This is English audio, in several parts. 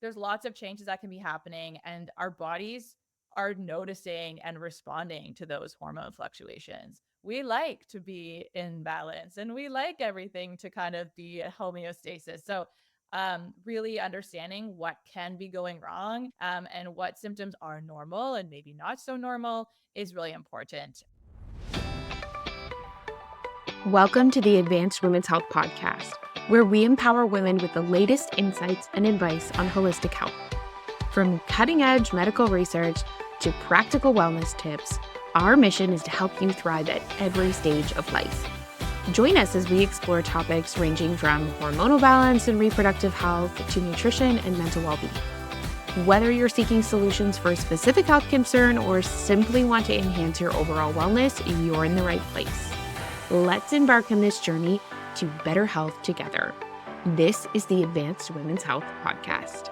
there's lots of changes that can be happening, and our bodies are noticing and responding to those hormone fluctuations. We like to be in balance and we like everything to kind of be a homeostasis. So, really understanding what can be going wrong, and what symptoms are normal and maybe not so normal is really important. Welcome to the Advanced Women's Health Podcast, where we empower women with the latest insights and advice on holistic health. From cutting-edge medical research to practical wellness tips, our mission is to help you thrive at every stage of life. Join us as we explore topics ranging from hormonal balance and reproductive health to nutrition and mental well-being. Whether you're seeking solutions for a specific health concern or simply want to enhance your overall wellness, you're in the right place. Let's embark on this journey to better health together. This is the Advanced Women's Health Podcast.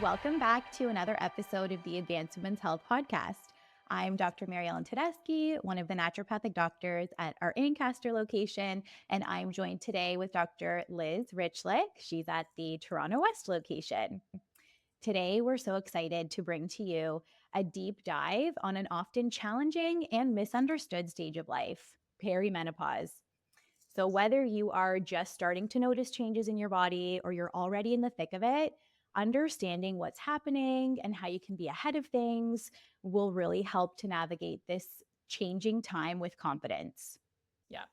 Welcome back to another episode of the Advanced Women's Health Podcast. I'm Dr. Mary Ellen Tedeschi, one of the naturopathic doctors at our Ancaster location, and I'm joined today with Dr. Liz Richlick. She's at the Toronto West location. Today, we're so excited to bring to you a deep dive on an often challenging and misunderstood stage of life, perimenopause. So whether you are just starting to notice changes in your body or you're already in the thick of it, understanding what's happening and how you can be ahead of things will really help to navigate this changing time with confidence. Yeah.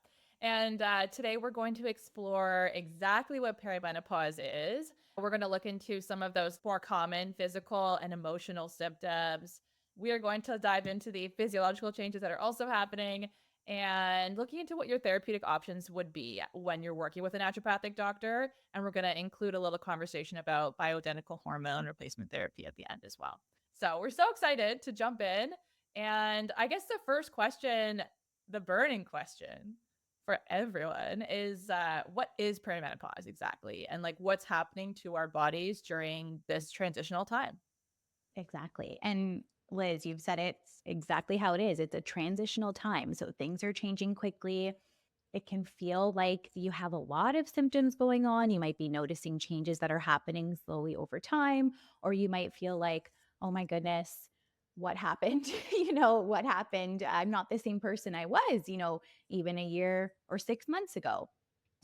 And today we're going to explore exactly what perimenopause is. We're going to look into some of those more common physical and emotional symptoms. We are going to dive into the physiological changes that are also happening and looking into what your therapeutic options would be when you're working with a naturopathic doctor. And we're going to include a little conversation about bioidentical hormone replacement therapy at the end as well. So we're so excited to jump in. And I guess the first question, the burning question for everyone is, what is perimenopause exactly? And like what's happening to our bodies during this transitional time? Exactly. And Liz, you've said it's exactly how it is. It's a transitional time. So things are changing quickly. It can feel like you have a lot of symptoms going on. You might be noticing changes that are happening slowly over time, or you might feel like, oh my goodness, what happened? What happened? I'm not the same person I was, even a year or 6 months ago.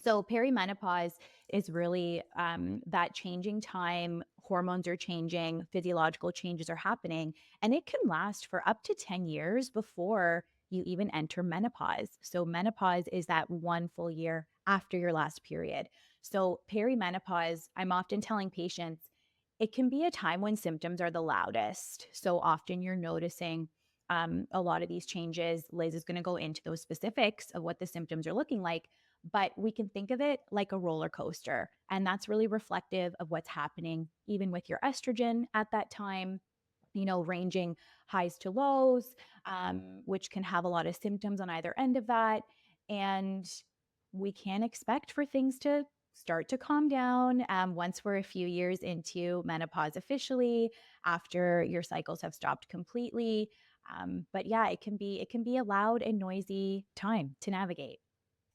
So perimenopause is really that changing time. Hormones are changing, physiological changes are happening, and it can last for up to 10 years before you even enter menopause. So menopause is that one full year after your last period. So perimenopause, I'm often telling patients, it can be a time when symptoms are the loudest. So often you're noticing a lot of these changes. Liz is going to go into those specifics of what the symptoms are looking like, but we can think of it like a roller coaster. And that's really reflective of what's happening, even with your estrogen at that time, ranging highs to lows, which can have a lot of symptoms on either end of that. And we can expect for things to start to calm down once we're a few years into menopause officially, after your cycles have stopped completely. But yeah, it can be a loud and noisy time to navigate.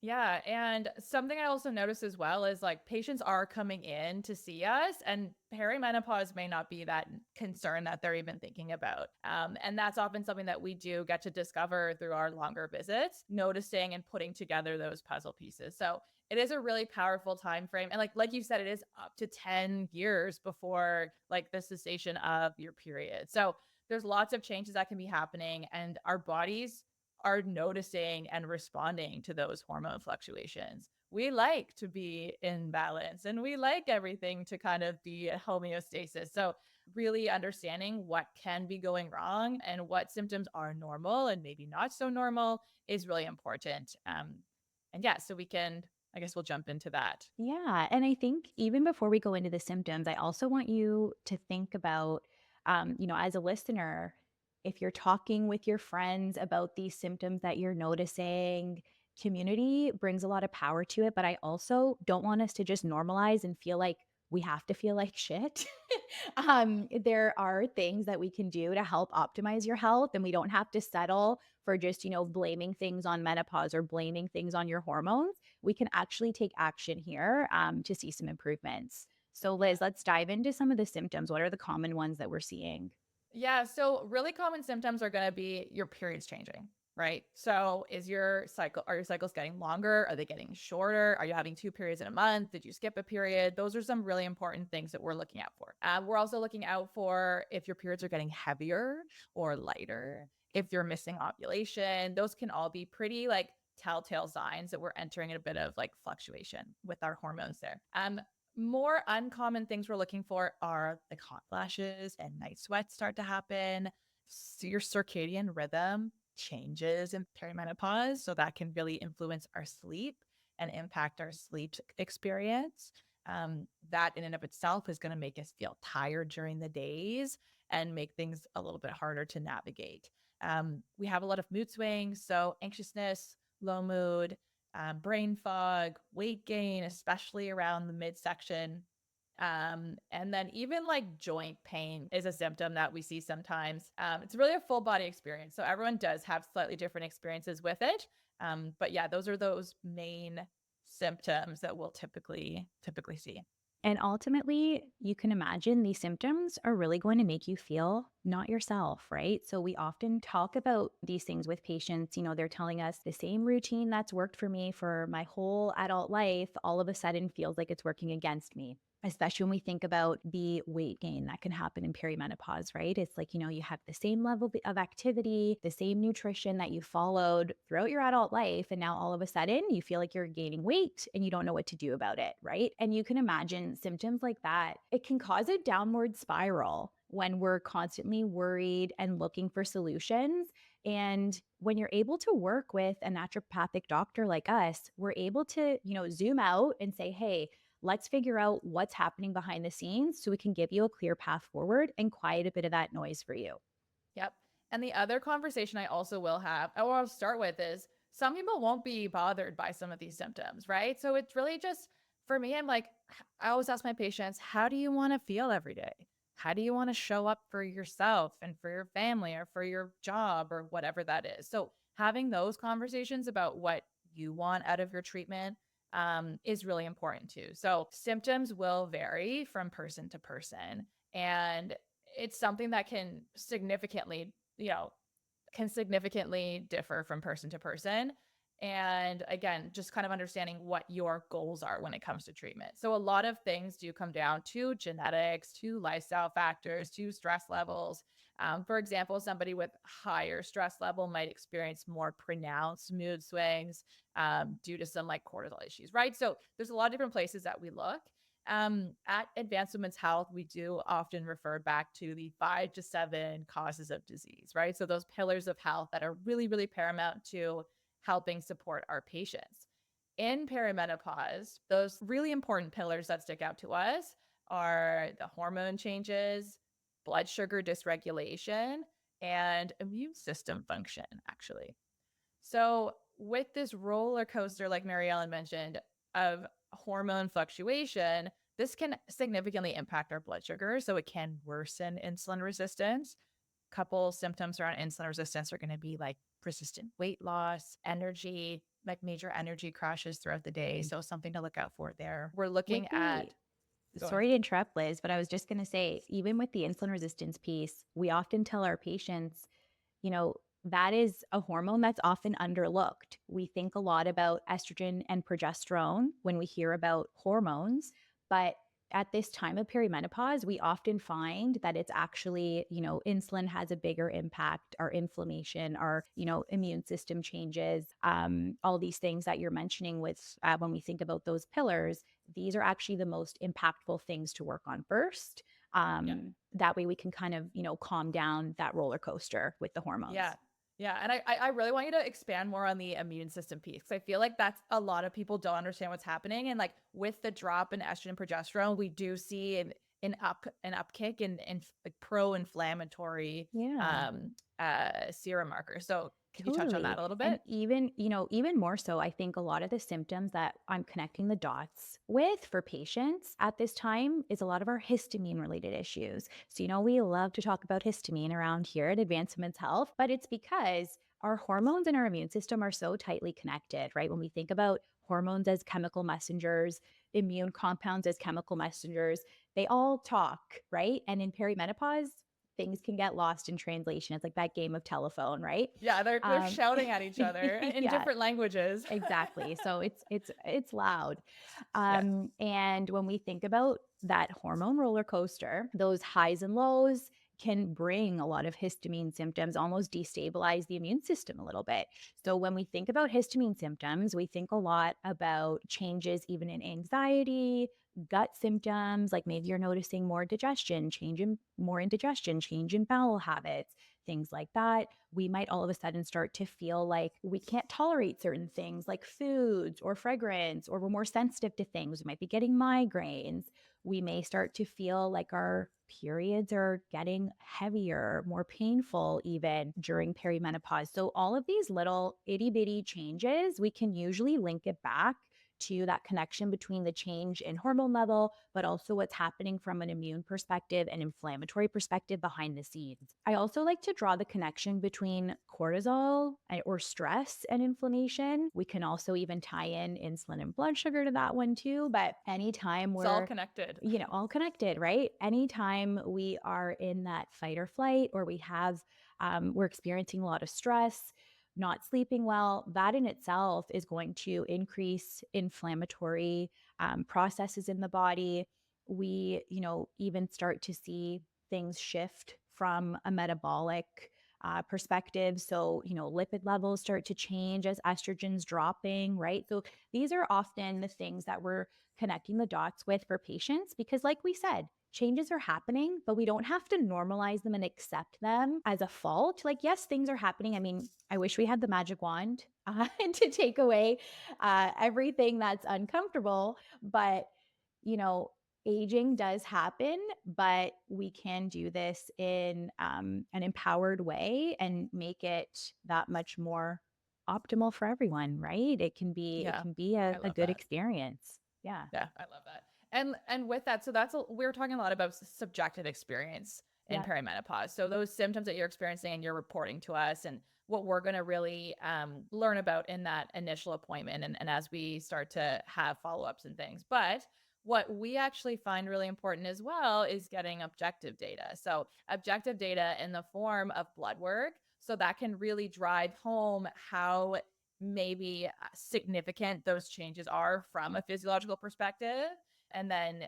Yeah. And something I also notice as well is like patients are coming in to see us, and perimenopause may not be that concern that they're even thinking about. And that's often something that we do get to discover through our longer visits, noticing and putting together those puzzle pieces. So it is a really powerful time frame. And like you said, it is up to 10 years before like the cessation of your period. So there's lots of changes that can be happening, and our bodies are noticing and responding to those hormone fluctuations. We like to be in balance and we like everything to kind of be a homeostasis. So, really understanding what can be going wrong and what symptoms are normal and maybe not so normal is really important. And yeah, so we can, I guess we'll jump into that. Yeah. And I think even before we go into the symptoms, I also want you to think about, as a listener, if you're talking with your friends about these symptoms that you're noticing, community brings a lot of power to it. But I also don't want us to just normalize and feel like we have to feel like shit. There are things that we can do to help optimize your health, and we don't have to settle for just, blaming things on menopause or blaming things on your hormones. We can actually take action here to see some improvements. So, Liz, let's dive into some of the symptoms. What are the common ones that we're seeing? Yeah, so really common symptoms are going to be your periods changing, right? So are your cycles getting longer? Are they getting shorter? Are you having 2 periods in a month? Did you skip a period? Those are some really important things that we're looking out for. We're also looking out for if your periods are getting heavier or lighter, if you're missing ovulation. Those can all be pretty like telltale signs that we're entering in a bit of like fluctuation with our hormones there. More uncommon things we're looking for are like hot flashes and night sweats start to happen. So your circadian rhythm changes in perimenopause. So that can really influence our sleep and impact our sleep experience. That in and of itself is going to make us feel tired during the days and make things a little bit harder to navigate. We have a lot of mood swings. So anxiousness, low mood, brain fog, weight gain, especially around the midsection. And then even like joint pain is a symptom that we see sometimes. It's really a full body experience. So everyone does have slightly different experiences with it. But yeah, those are those main symptoms that we'll typically see. And ultimately, you can imagine these symptoms are really going to make you feel not yourself, right? So we often talk about these things with patients. They're telling us the same routine that's worked for me for my whole adult life all of a sudden feels like it's working against me. Especially when we think about the weight gain that can happen in perimenopause, right? It's like, you have the same level of activity, the same nutrition that you followed throughout your adult life. And now all of a sudden you feel like you're gaining weight and you don't know what to do about it, right? And you can imagine symptoms like that. It can cause a downward spiral when we're constantly worried and looking for solutions. And when you're able to work with a naturopathic doctor like us, we're able to, zoom out and say, hey, let's figure out what's happening behind the scenes so we can give you a clear path forward and quiet a bit of that noise for you. Yep. And the other conversation I also will have, or I'll start with, is some people won't be bothered by some of these symptoms, right? So it's really just, for me, I'm like, I always ask my patients, how do you want to feel every day? How do you want to show up for yourself and for your family or for your job or whatever that is? So having those conversations about what you want out of your treatment is really important too. So symptoms will vary from person to person. And it's something that can significantly differ from person to person. And again, just kind of understanding what your goals are when it comes to treatment. So a lot of things do come down to genetics, to lifestyle factors, to stress levels. For example, somebody with higher stress level might experience more pronounced mood swings due to some like cortisol issues, right? So there's a lot of different places that we look. At Advanced Women's Health, we do often refer back to the 5 to 7 causes of disease, right? So those pillars of health that are really, really paramount to helping support our patients. In perimenopause, those really important pillars that stick out to us are the hormone changes, blood sugar dysregulation, and immune system function, actually. So, with this roller coaster, like Mary Ellen mentioned, of hormone fluctuation, this can significantly impact our blood sugar. So, it can worsen insulin resistance. Couple symptoms around insulin resistance are going to be like persistent weight loss, energy, like major energy crashes throughout the day. So, something to look out for there. We're With looking at, the go ahead. Sorry to interrupt, Liz, but I was just going to say, even with the insulin resistance piece, we often tell our patients, that is a hormone that's often underlooked. We think a lot about estrogen and progesterone when we hear about hormones, but at this time of perimenopause, we often find that it's actually, insulin has a bigger impact, our inflammation, our, immune system changes, all these things that you're mentioning with when we think about those pillars, these are actually the most impactful things to work on first. Yeah. That way we can kind of, calm down that roller coaster with the hormones. Yeah. Yeah. And I really want you to expand more on the immune system piece because I feel like that's a lot of people don't understand what's happening. And like with the drop in estrogen and progesterone, we do see an upkick in like pro-inflammatory Yeah. serum markers. So could you touch on that Totally. a little And bit? even more so, I think a lot of the symptoms that I'm connecting the dots with for patients at this time is a lot of our histamine related issues. So, we love to talk about histamine around here at Advanced Women's Health, but it's because our hormones and our immune system are so tightly connected, right? When we think about hormones as chemical messengers, immune compounds as chemical messengers. They all talk, right? And in perimenopause, things can get lost in translation. It's like that game of telephone, right? Yeah, they're shouting at each other in Yeah, different languages. exactly. So it's loud. Yeah. And when we think about that hormone roller coaster, those highs and lows can bring a lot of histamine symptoms, almost destabilize the immune system a little bit. So when we think about histamine symptoms, we think a lot about changes even in anxiety, gut symptoms, like maybe you're noticing more digestion, more indigestion, change in bowel habits, things like that. We might all of a sudden start to feel like we can't tolerate certain things like foods or fragrance, or we're more sensitive to things. We might be getting migraines. We may start to feel like our periods are getting heavier, more painful even during perimenopause. So all of these little itty bitty changes, we can usually link it back to that connection between the change in hormone level, but also what's happening from an immune perspective and inflammatory perspective behind the scenes. I also like to draw the connection between cortisol or stress and inflammation. We can also even tie in insulin and blood sugar to that one too. But anytime It's all we're connected. all connected, right? Anytime we are in that fight or flight, or we're experiencing a lot of stress, not sleeping well, that in itself is going to increase inflammatory processes in the body. We, even start to see things shift from a metabolic perspective. So, lipid levels start to change as estrogen's dropping, right? So, these are often the things that we're connecting the dots with for patients because, like we said, changes are happening, but we don't have to normalize them and accept them as a fault. Like, yes, things are happening. I mean, I wish we had the magic wand to take away everything that's uncomfortable, but you know, aging does happen, but we can do this in an empowered way and make it that much more optimal for everyone, right? It Yeah. can be I a love good that. experience. Yeah. Yeah, I love that. And with that, so we're talking a lot about subjective experience in Yeah. perimenopause. So those symptoms that you're experiencing and you're reporting to us, and what we're going to really learn about in that initial appointment, and as we start to have follow-ups and things. But what we actually find really important as well is getting objective data. So objective data in the form of blood work, so that can really drive home how maybe significant those changes are from a physiological perspective, and then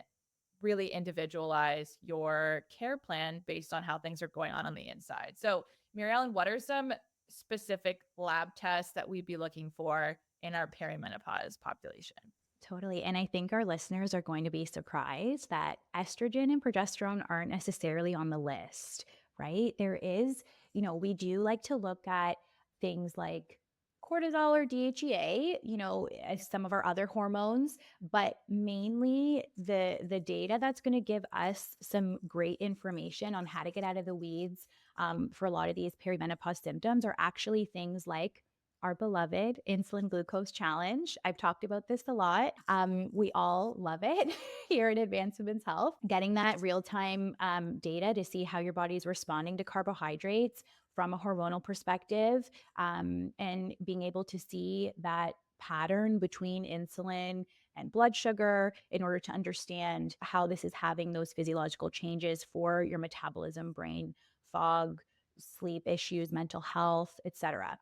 really individualize your care plan based on how things are going on the inside. So, Mary Ellen, what are some specific lab tests that we'd be looking for in our perimenopause population? Totally. And I think our listeners are going to be surprised that estrogen and progesterone aren't necessarily on the list, right? We do like to look at things like cortisol or DHEA, as some of our other hormones, but mainly the data that's going to give us some great information on how to get out of the weeds for a lot of these perimenopause symptoms are actually things like our beloved insulin glucose challenge. I've talked about this a lot. We all love it here at Advanced Women's Health. Getting that real time data to see how your body's responding to carbohydrates from a hormonal perspective, and being able to see that pattern between insulin and blood sugar in order to understand how this is having those physiological changes for your metabolism, brain fog, sleep issues, mental health, etc.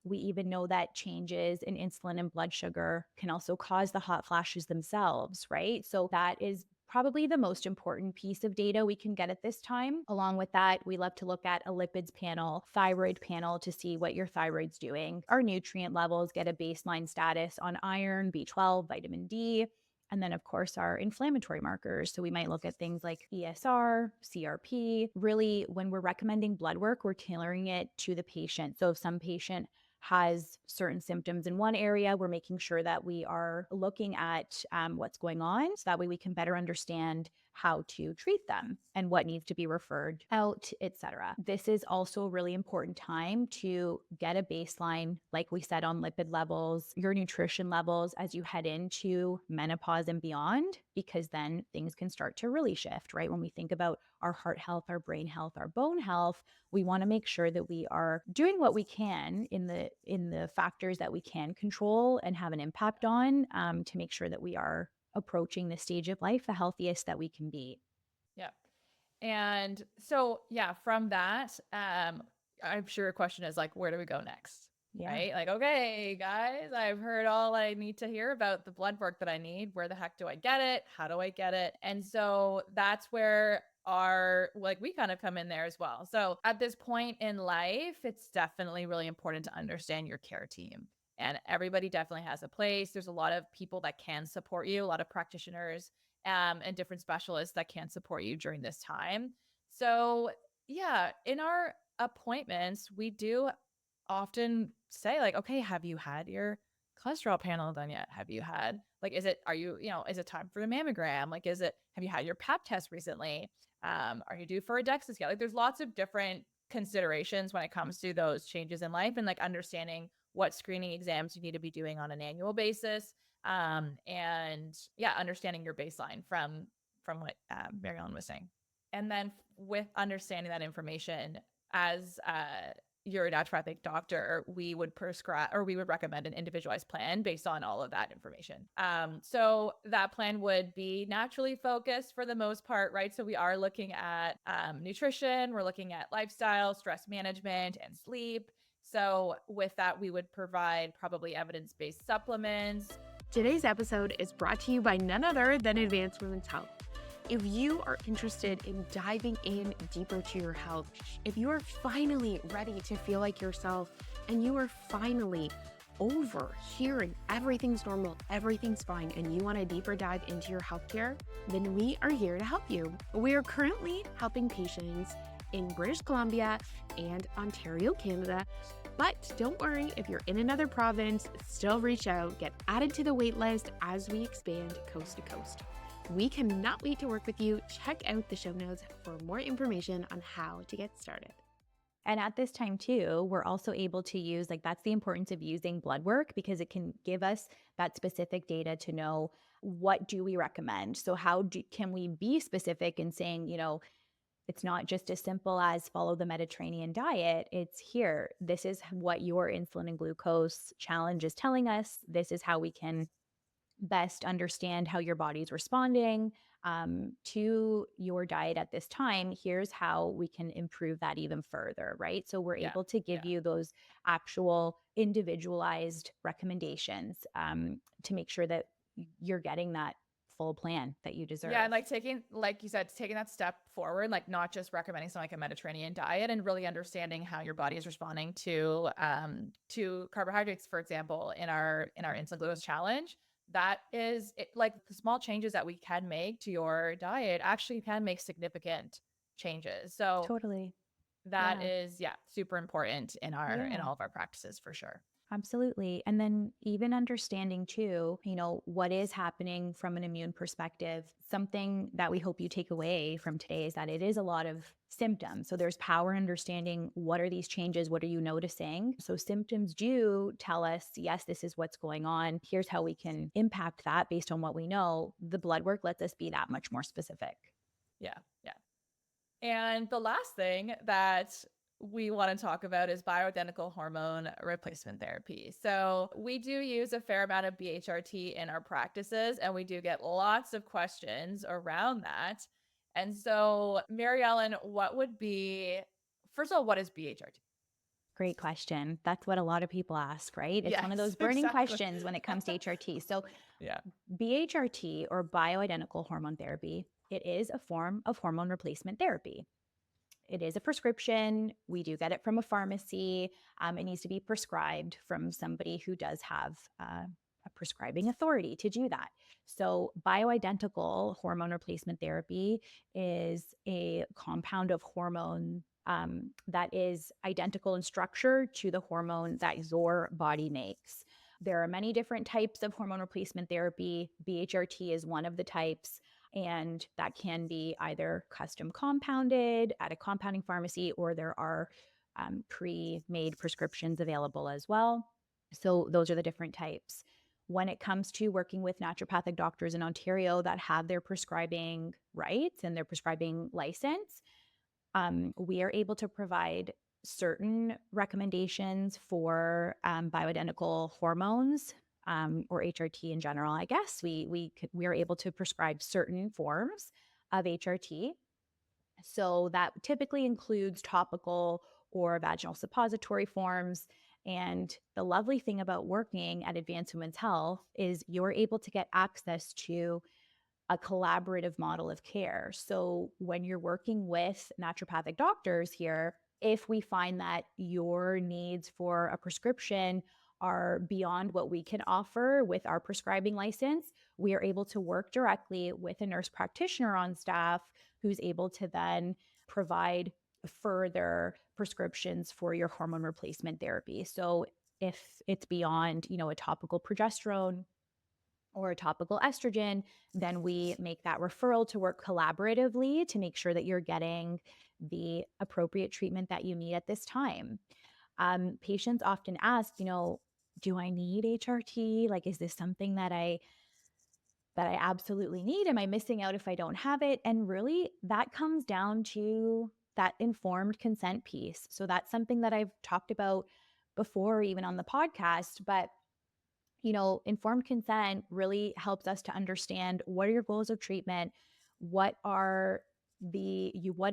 We even know that changes in insulin and blood sugar can also cause the hot flashes themselves, right? So that is probably the most important piece of data we can get at this time. Along with that, we love to look at a lipids panel, thyroid panel to see what your thyroid's doing. Our nutrient levels, get a baseline status on iron, B12, vitamin D, and then, of course, our inflammatory markers. So we might look at things like ESR, CRP. Really, when we're recommending blood work, we're tailoring it to the patient. So if some patient has certain symptoms in one area, we're making sure that we are looking at what's going on. So that way we can better understand how to treat them and what needs to be referred out, etc. This is also a really important time to get a baseline, like we said, on lipid levels, your nutrition levels as you head into menopause and beyond, because then things can start to really shift, right? When we think about our heart health, our brain health, our bone health, we want to make sure that we are doing what we can in the factors that we can control and have an impact on, to make sure that we are approaching this stage of life the healthiest that we can be. Yeah. And so, yeah, from that, I'm sure your question is like, where do we go next? Yeah. Right? Like, okay, guys, I've heard all I need to hear about the blood work that I need. Where the heck do I get it? How do I get it? And so that's where we kind of come in there as well. So at this point in life, it's definitely really important to understand your care team. And everybody definitely has a place. There's a lot of people that can support you, a lot of practitioners and different specialists that can support you during this time. So, yeah, in our appointments, we do often say, like, okay, have you had your cholesterol panel done yet? Have you had, like, is it time for the mammogram? Like, have you had your pap test recently? Are you due for a DEXA scale? Like, there's lots of different considerations when it comes to those changes in life and like understanding what screening exams you need to be doing on an annual basis, and yeah, understanding your baseline from what Mary Ellen was saying. And then with understanding that information, as your naturopathic doctor, we would prescribe or we would recommend an individualized plan based on all of that information. So that plan would be naturally focused for the most part, right? So we are looking at nutrition, we're looking at lifestyle, stress management, and sleep. So with that, we would provide probably evidence-based supplements. Today's episode is brought to you by none other than Advanced Women's Health. If you are interested in diving in deeper to your health, if you are finally ready to feel like yourself, and you are finally over hearing everything's normal, everything's fine, and you want a deeper dive into your healthcare, then we are here to help you. We are currently helping patients in British Columbia and Ontario, Canada. But don't worry, if you're in another province, still reach out, get added to the wait list as we expand coast to coast. We cannot wait to work with you. Check out the show notes for more information on how to get started. And at this time too, we're also able to use, that's the importance of using blood work, because it can give us that specific data to know what do we recommend. So can we be specific in saying, it's not just as simple as follow the Mediterranean diet. It's here. This is what your insulin and glucose challenge is telling us. This is how we can best understand how your body's responding to your diet at this time. Here's how we can improve that even further, right? So we're able to give you those actual individualized recommendations to make sure that you're getting that full plan that you deserve. Yeah, and like you said, taking that step forward, like not just recommending something like a Mediterranean diet, and really understanding how your body is responding to carbohydrates, for example, in our insulin glucose challenge. That is it, like the small changes that we can make to your diet actually can make significant changes. So totally. That is super important in in all of our practices for sure. Absolutely. And then even understanding too, what is happening from an immune perspective. Something that we hope you take away from today is that it is a lot of symptoms. So there's power in understanding what are these changes? What are you noticing? So symptoms do tell us, yes, this is what's going on. Here's how we can impact that based on what we know. The blood work lets us be that much more specific. Yeah. Yeah. And the last thing that we want to talk about is bioidentical hormone replacement therapy. So we do use a fair amount of BHRT in our practices, and we do get lots of questions around that. And so, Mary Ellen, first of all, what is BHRT? Great question. That's what a lot of people ask, right? It's one of those burning questions when it comes to HRT. So BHRT, or bioidentical hormone therapy, it is a form of hormone replacement therapy. It is a prescription. We do get it from a pharmacy. It needs to be prescribed from somebody who does have a prescribing authority to do that. So bioidentical hormone replacement therapy is a compound of hormone that is identical in structure to the hormone that your body makes. There are many different types of hormone replacement therapy. BHRT is one of the types. And that can be either custom compounded at a compounding pharmacy, or there are pre-made prescriptions available as well. So those are the different types. When it comes to working with naturopathic doctors in Ontario that have their prescribing rights and their prescribing license, we are able to provide certain recommendations for bioidentical hormones, or HRT in general. I guess we are able to prescribe certain forms of HRT. So that typically includes topical or vaginal suppository forms. And the lovely thing about working at Advanced Women's Health is you're able to get access to a collaborative model of care. So when you're working with naturopathic doctors here, if we find that your needs for a prescription are beyond what we can offer with our prescribing license, we are able to work directly with a nurse practitioner on staff who's able to then provide further prescriptions for your hormone replacement therapy. So if it's beyond, a topical progesterone or a topical estrogen, then we make that referral to work collaboratively to make sure that you're getting the appropriate treatment that you need at this time. Patients often ask, do I need HRT? Like, is this something that I absolutely need? Am I missing out if I don't have it? And really, that comes down to that informed consent piece. So that's something that I've talked about before, even on the podcast, but informed consent really helps us to understand what are your goals of treatment, what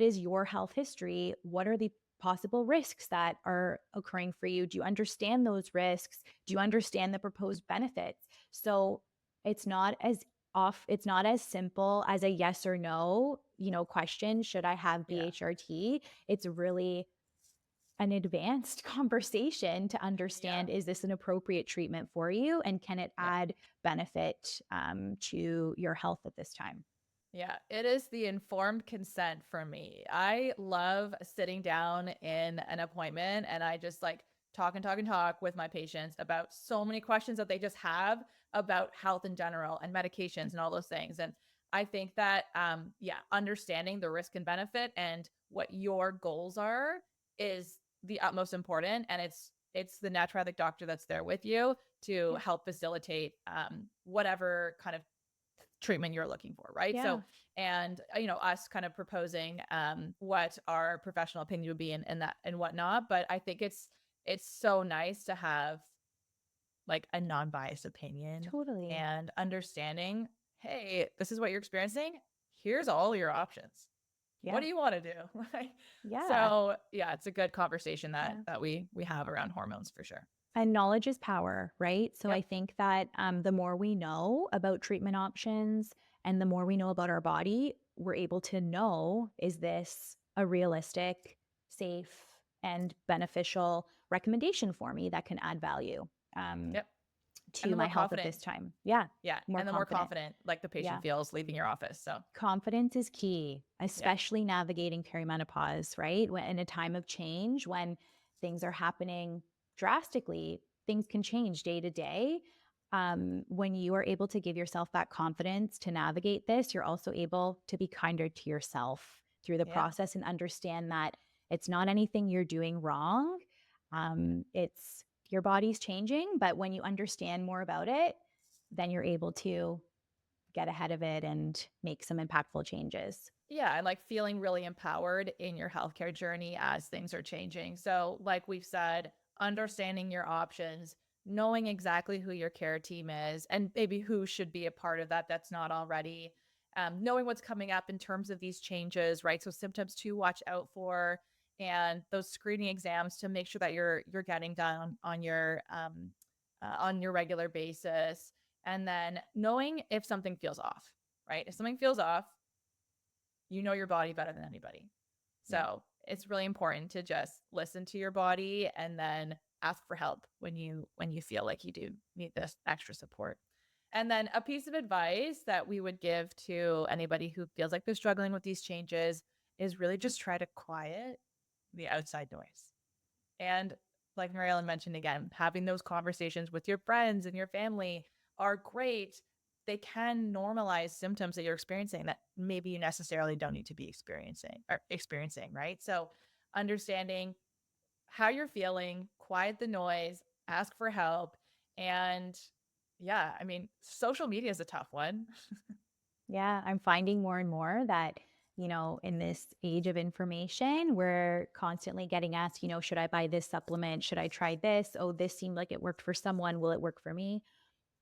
is your health history, what are the possible risks that are occurring for you? Do you understand those risks? Do you understand the proposed benefits? So it's not as simple as a yes or no, question, should I have Yeah. BHRT? It's really an advanced conversation to Yeah. understand, is this an appropriate treatment for you, and can it Yeah. add benefit to your health at this time? Yeah, it is the informed consent for me. I love sitting down in an appointment and I just like talk and talk and talk with my patients about so many questions that they just have about health in general and medications and all those things. And I think that, yeah, understanding the risk and benefit and what your goals are is the utmost important. And it's the naturopathic doctor that's there with you to Yeah. help facilitate whatever kind of treatment you're looking for, right? Yeah, So, and us kind of proposing what our professional opinion would be and that and whatnot. But I think it's so nice to have like a non-biased opinion totally. and understanding, hey, this is what you're experiencing. Here's all your options. What Yeah. do you want to do? Right. Yeah. So yeah, it's a good conversation that Yeah. we have around hormones for sure. And knowledge is power, right? So I Yep. think that the more we know about treatment options and the more we know about our body, we're able to know, is this a realistic, safe, and beneficial recommendation for me that can add value um, Yep. And to the my more health at confident, this time? Yeah, yeah, more and the more confident. confident like the Yeah. patient feels leaving your office. So Confidence is key, yeah. especially navigating perimenopause, right? When in a time of change, when things are happening drastically, things can change day to day. When you are able to give yourself that confidence to navigate this, you're also able to be kinder to yourself through the Yeah. process and understand that it's not anything you're doing wrong. It's your body's changing, but when you understand more about it, then you're able to get ahead of it and make some impactful changes. Yeah, and like feeling really empowered in your healthcare journey as things are changing. So, like we've said, understanding your options, knowing exactly who your care team is, and maybe who should be a part of that that's not already, knowing what's coming up in terms of these changes, right? So, symptoms to watch out for, and those screening exams to make sure that you're getting done on your regular basis, and then knowing if something feels off, right? If something feels off, you know your body better than anybody. Yeah. So it's really important to just listen to your body and then ask for help when you feel like you do need this extra support. And then a piece of advice that we would give to anybody who feels like they're struggling with these changes is really just try to quiet the outside noise. And like Marilyn mentioned again, having those conversations with your friends and your family are great. they can normalize symptoms that you're experiencing that maybe you necessarily don't need to be experiencing, right? So understanding how you're feeling, quiet the noise, ask for help. And yeah, I mean, social media is a tough one. Yeah, I'm finding more and more that, in this age of information, we're constantly getting asked, should I buy this supplement? Should I try this? Oh, this seemed like it worked for someone. Will it work for me?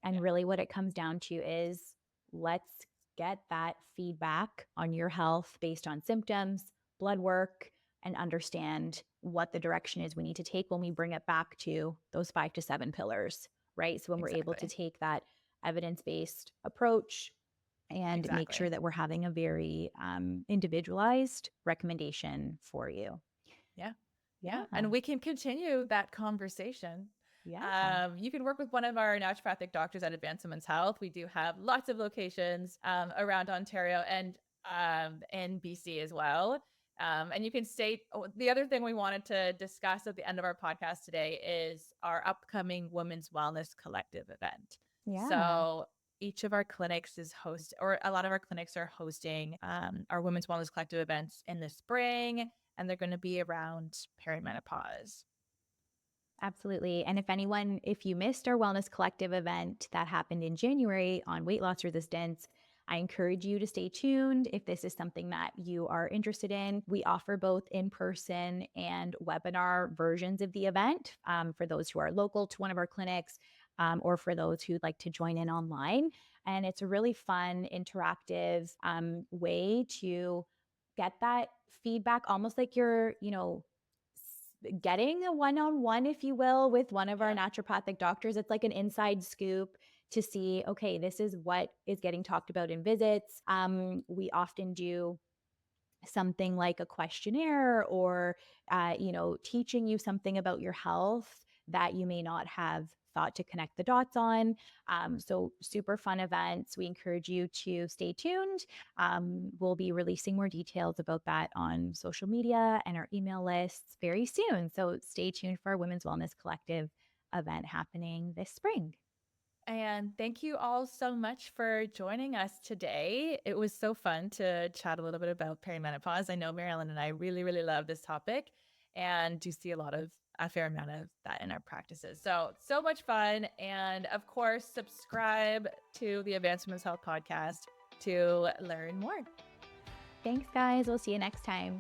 And Yeah, really, what it comes down to is let's get that feedback on your health based on symptoms, blood work, and understand what the direction is we need to take when we bring it back to those 5 to 7 pillars, right? So when we're able to exactly. take that evidence based approach and make sure Exactly. that we're having a very individualized recommendation for you. Yeah. Yeah. Yeah. And we can continue that conversation. Yeah. You can work with one of our naturopathic doctors at Advanced Women's Health. We do have lots of locations around Ontario and in BC as well. And you can stay. The other thing we wanted to discuss at the end of our podcast today is our upcoming Women's Wellness Collective event. Yeah. So each of our clinics is or a lot of our clinics are hosting our Women's Wellness Collective events in the spring, and they're going to be around perimenopause. Absolutely. And if you missed our Wellness Collective event that happened in January on weight loss resistance, I encourage you to stay tuned if this is something that you are interested in. We offer both in person and webinar versions of the event for those who are local to one of our clinics or for those who'd like to join in online. And it's a really fun, interactive way to get that feedback, almost like you're, getting a one-on-one, if you will, with one of our Yeah. naturopathic doctors. It's like an inside scoop to see, okay, this is what is getting talked about in visits. We often do something like a questionnaire or, teaching you something about your health that you may not have thought to connect the dots on. So super fun events. We encourage you to stay tuned. We'll be releasing more details about that on social media and our email lists very soon. So stay tuned for our Women's Wellness Collective event happening this spring. And thank you all so much for joining us today. It was so fun to chat a little bit about perimenopause. I know Marilyn and I really, really love this topic and do see a fair amount of that in our practices. So much fun. And of course, subscribe to the Advanced Women's Health podcast to learn more. Thanks, guys. We'll see you next time.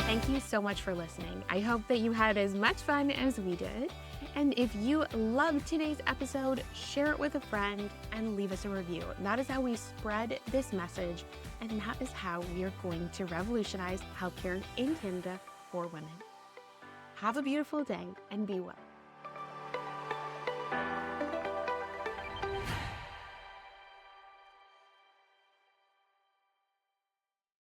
Thank you so much for listening. I hope that you had as much fun as we did. And if you loved today's episode, share it with a friend and leave us a review. That is how we spread this message, and that is how we are going to revolutionize healthcare in Canada for women. Have a beautiful day and be well.